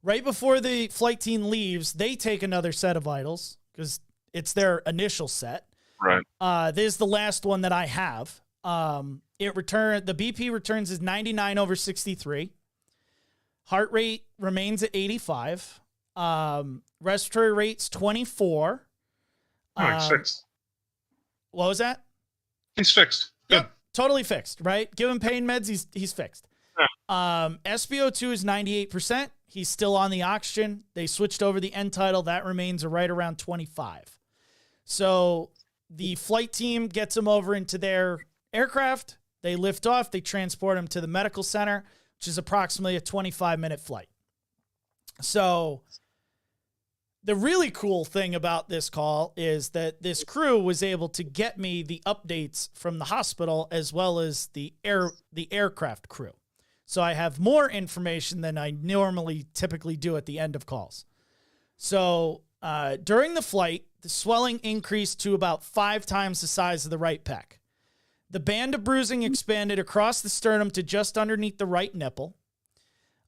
Right before the flight team leaves, they take another set of vitals because it's their initial set. Right. This is the last one that I have. The BP returns is 99/63. Heart rate remains at 85. Respiratory rate's 24. He's fixed. What was that? He's fixed. Good. Yep, totally fixed, right? Give him pain meds, he's fixed. Yeah. SpO2 is 98%. He's still on the oxygen. They switched over the end tidal. That remains right around 25. So the flight team gets him over into their aircraft. They lift off. They transport him to the medical center, which is approximately a 25-minute flight. So the really cool thing about this call is that this crew was able to get me the updates from the hospital as well as the aircraft crew. So I have more information than I typically do at the end of calls. So during the flight, the swelling increased to about 5 times the size of the right pec. The band of bruising expanded across the sternum to just underneath the right nipple.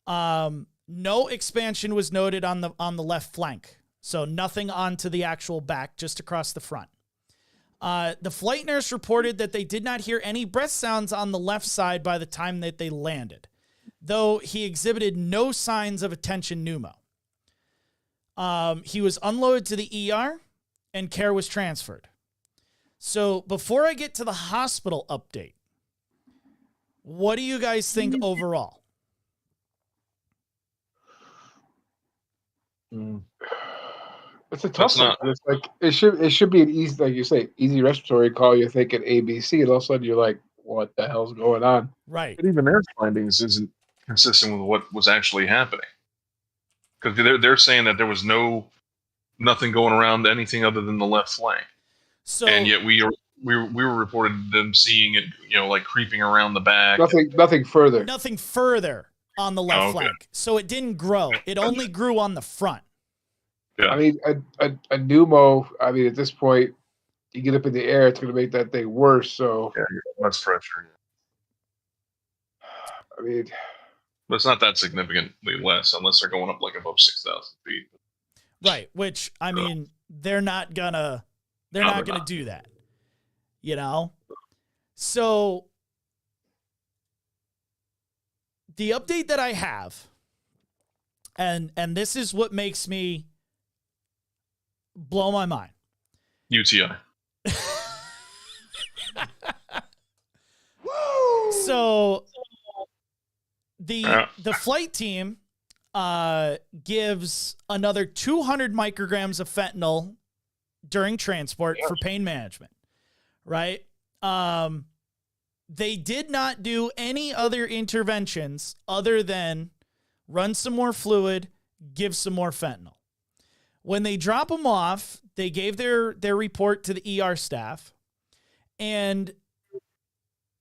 No expansion was noted on the left flank. So nothing onto the actual back, just across the front. The flight nurse reported that they did not hear any breath sounds on the left side by the time that they landed, though he exhibited no signs of attention pneumo. He was unloaded to the ER and care was transferred. So before I get to the hospital update, what do you guys think overall? It's a tough one. It's like it should be an easy, like you say, easy respiratory call. You're thinking ABC, and all of a sudden you're like, what the hell's going on? Right. But even their findings isn't consistent with what was actually happening. Because they're saying that there was nothing going around anything other than the left flank. So, and yet we were reported them seeing it, like creeping around the back. Nothing further. Nothing further on the left flank. So it didn't grow. It only grew on the front. Yeah. I mean, a pneumo. I mean, at this point, you get up in the air, it's going to make that thing worse. So yeah, less pressure. I mean, but it's not that significantly less, unless they're going up like above 6,000 feet. Right. Which I mean, they're not gonna do that. So the update that I have, and this is what makes me blow my mind. UTI. So the flight team gives another 200 micrograms of fentanyl during transport for pain management, right? They did not do any other interventions other than run some more fluid, give some more fentanyl. When they drop them off, they gave their report to the ER staff, and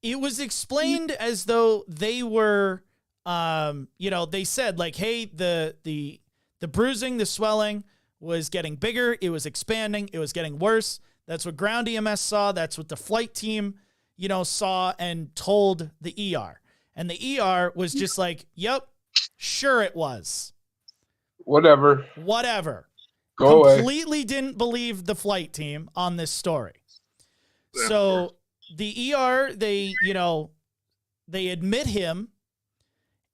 it was explained as though they were, they said like, hey, the bruising, the swelling was getting bigger. It was expanding. It was getting worse. That's what ground EMS saw. That's what the flight team, saw and told the ER. And the ER was just like, yep, sure it was. Whatever. Go Completely away. Didn't believe the flight team on this story. So the ER, they admit him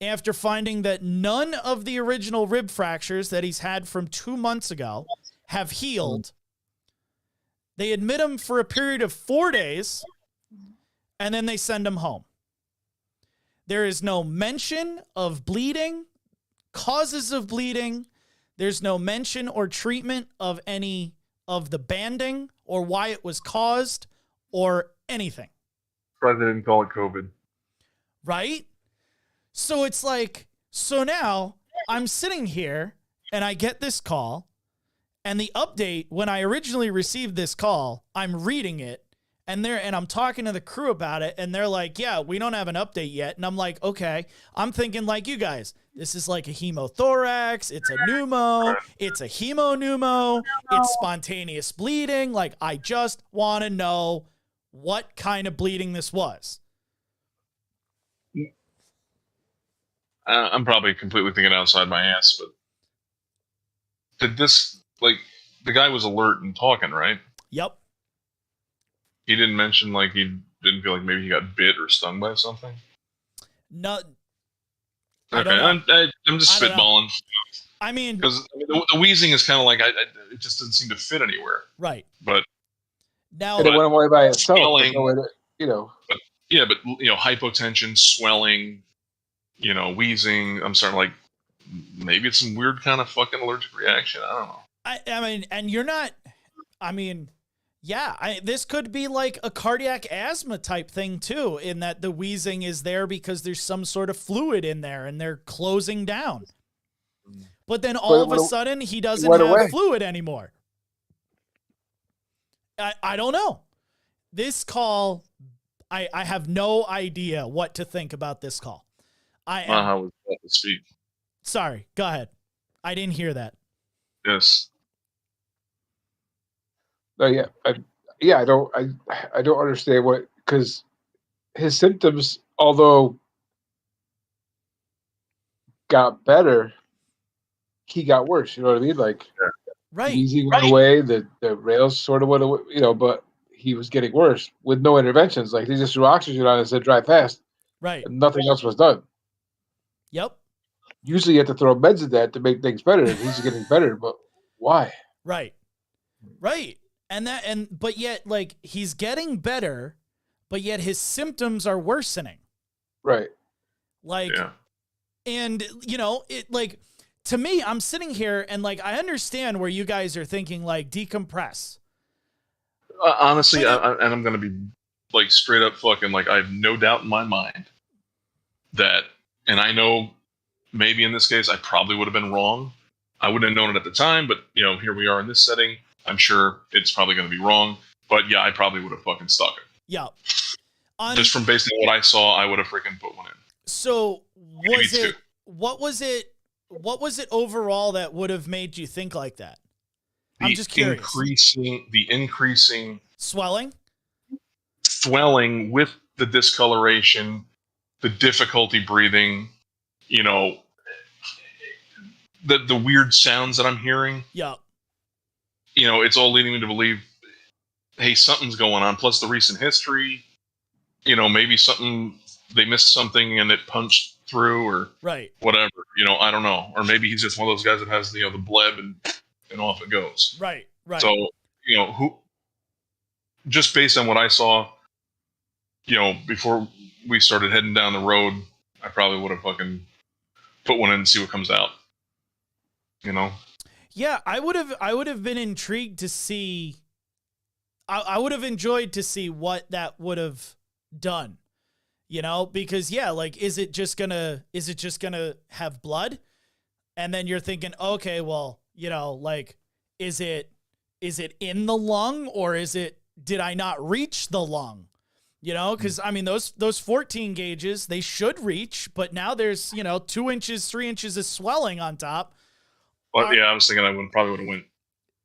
after finding that none of the original rib fractures that he's had from 2 months ago have healed. They admit him for a period of 4 days, and then they send him home. There is no mention of bleeding, causes of bleeding. There's no mention or treatment of any of the banding or why it was caused or anything. Surprised they didn't call it COVID. Right? So it's like, so now I'm sitting here and I get this call, and the update, when I originally received this call, I'm reading it and I'm talking to the crew about it, and they're like, yeah, we don't have an update yet. And I'm like, okay. I'm thinking like you guys, this is like a hemothorax, it's a pneumo, it's a hemopneumo, it's spontaneous bleeding. Like, I just want to know what kind of bleeding this was. I'm probably completely thinking outside my ass, but did this, like, the guy was alert and talking, right? Yep. He didn't mention, like, he didn't feel like maybe he got bit or stung by something? No. Okay, I'm just spitballing. I mean, because the wheezing is kind of like, it just doesn't seem to fit anywhere. Right. But now, it went away by itself. Swelling, But, hypotension, swelling, wheezing. I'm starting like, maybe it's some weird kind of fucking allergic reaction. I don't know. I mean, and you're not, I mean, yeah, this could be like a cardiac asthma type thing too, in that the wheezing is there because there's some sort of fluid in there and they're closing down. But then all of a sudden he doesn't have fluid anymore. I don't know. This call, I have no idea what to think about this call. How was that to speak? Sorry, go ahead. I didn't hear that. Yes. I don't understand because his symptoms, although got better, he got worse. You know what I mean? Like, right. Wheezing went away, the rails sort of went away, but he was getting worse with no interventions. Like, they just threw oxygen on and said, drive fast. Right. And nothing else was done. Yep. Usually you have to throw meds at that to make things better. He's getting better, but why? Right. Right. But yet, like, he's getting better, but yet his symptoms are worsening. Right. Like, and to me, I'm sitting here and like, I understand where you guys are thinking, like, decompress. Honestly, I'm going to be like straight up fucking, like, I have no doubt in my mind that, and I know maybe in this case, I probably would have been wrong. I wouldn't have known it at the time, but here we are in this setting. I'm sure it's probably going to be wrong, but yeah, I probably would have fucking stuck it. Yeah. Just from based on what I saw, I would have freaking put one in. So what was it overall that would have made you think like that? I'm just curious. The increasing swelling with the discoloration, the difficulty breathing, the weird sounds that I'm hearing. Yeah. It's all leading me to believe, hey, something's going on. Plus the recent history, maybe they missed something and it punched through or whatever. I don't know. Or maybe he's just one of those guys that has, the bleb and off it goes. Right. So, just based on what I saw, before we started heading down the road, I probably would have fucking put one in and see what comes out. Yeah, I would have been intrigued to see. I would have enjoyed to see what that would have done, because is it just gonna have blood? And then you're thinking, okay, well, is it in the lung or did I not reach the lung? Because I mean, those 14 gauges, they should reach, but now there's, 2 inches, 3 inches of swelling on top. But I was thinking I probably would have went.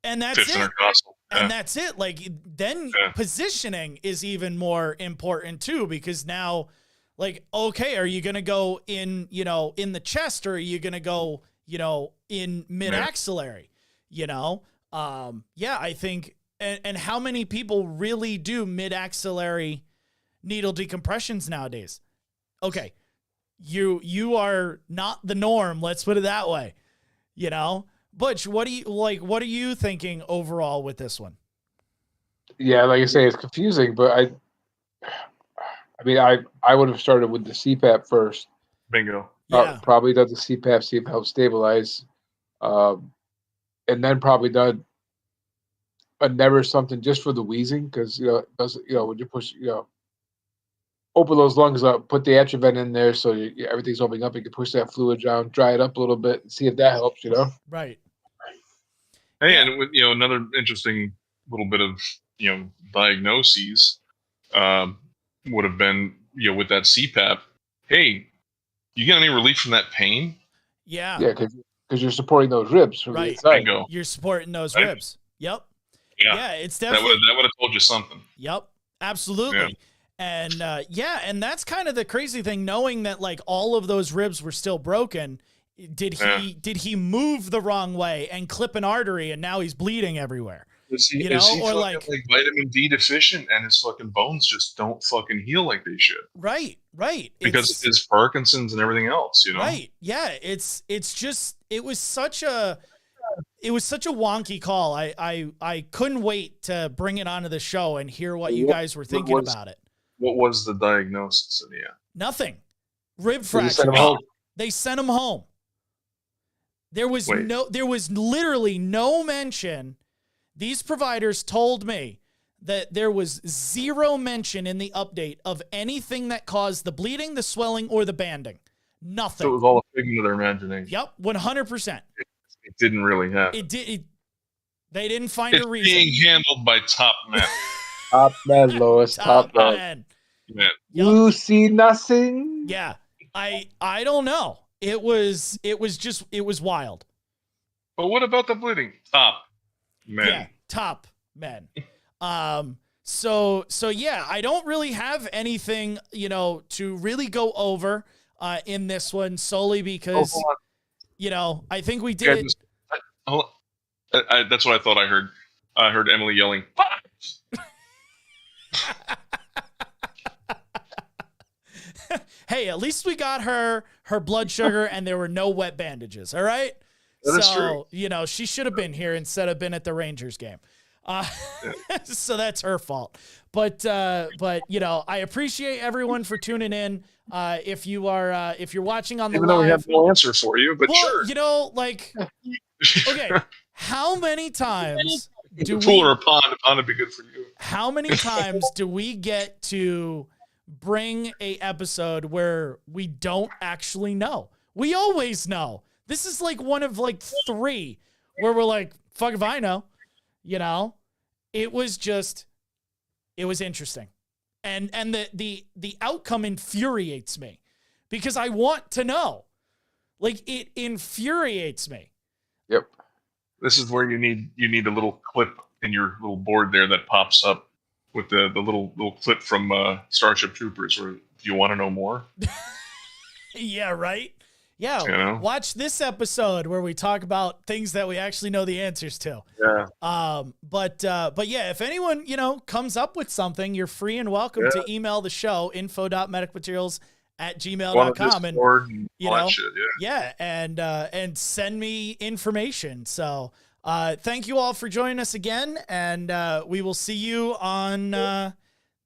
And that's it. Intercostal. And that's it. Like, then positioning is even more important too, because now, like, okay, are you going to go in, in the chest, or are you going to go, in mid-axillary, I think, and how many people really do mid-axillary needle decompressions nowadays? Okay, you are not the norm. Let's put it that way. You know, Butch, what are you thinking overall with this one? Yeah, like I say, it's confusing, but I mean, I would have started with the CPAP first. Bingo. Yeah. Probably done the CPAP, see if it helps stabilize, and then probably done a never something just for the wheezing, because it doesn't when you push open those lungs up, put the Atrovent in there, so everything's opening up. You can push that fluid down, dry it up a little bit, and see if that helps. Right. Hey, and with, another interesting little bit of diagnoses would have been with that CPAP. Hey, you get any relief from that pain? Yeah. Yeah, because you're supporting those ribs from the inside. Bingo. You're supporting those ribs. Yep. Yeah, it's definitely that would have told you something. Yep, absolutely. Yeah. And and that's kind of the crazy thing, knowing that like all of those ribs were still broken. Did he move the wrong way and clip an artery, and now he's bleeding everywhere? Is he or like vitamin D deficient, and his fucking bones just don't fucking heal like they should? Right. Because of his Parkinson's and everything else, Right. Yeah. It's just it was such a wonky call. I couldn't wait to bring it onto the show and hear what you guys were thinking about it. What was the diagnosis in the end? Nothing. Rib fracture. They sent him home. There was literally no mention. These providers told me that there was zero mention in the update of anything that caused the bleeding, the swelling, or the banding. Nothing. So it was all a figment of their imagination. Yep, 100%. It didn't really happen. It did. They didn't find a reason. Being handled by top men. Top man, Lois. Top man. Yeah. Yep. You see nothing. Yeah. I don't know. It was wild. But what about the bleeding? Top men. Yeah, top men. So yeah, I don't really have anything, to really go over in this one, solely because I think we did. That's what I thought I heard. I heard Emily yelling, "Fuck!" Hey, at least we got her blood sugar and there were no wet bandages. All right. That is true. She should have been here instead of been at the Rangers game. So that's her fault. But I appreciate everyone for tuning in. If you're watching on the Even live, though we have no answer for you, but sure. Okay, how many times do pool or a pond would be good for you. How many times do we get to bring a episode where we don't actually know? We always know. This is like one of like 3 where we're like, fuck if I know. It was interesting. And the outcome infuriates me because I want to know. Like, it infuriates me. Yep. This is where you need a little clip in your little board there that pops up with the little clip from Starship Troopers, where, do you want to know more? Yeah, right? Yeah, watch this episode where we talk about things that we actually know the answers to. Yeah. But yeah, if anyone, comes up with something, you're free and welcome to email the show, info.medicmaterials@gmail.com, and and send me information. So thank you all for joining us again, and we will see you on the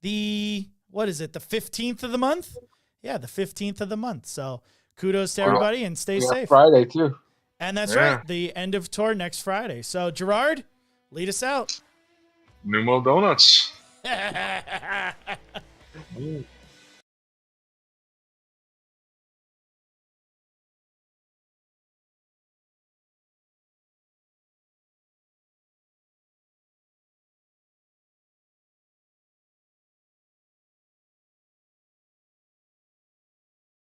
15th of the month? Yeah, the 15th of the month. So kudos to everybody and stay safe. Friday too. And that's right, the end of tour next Friday. So Gerard, lead us out. Numo Donuts.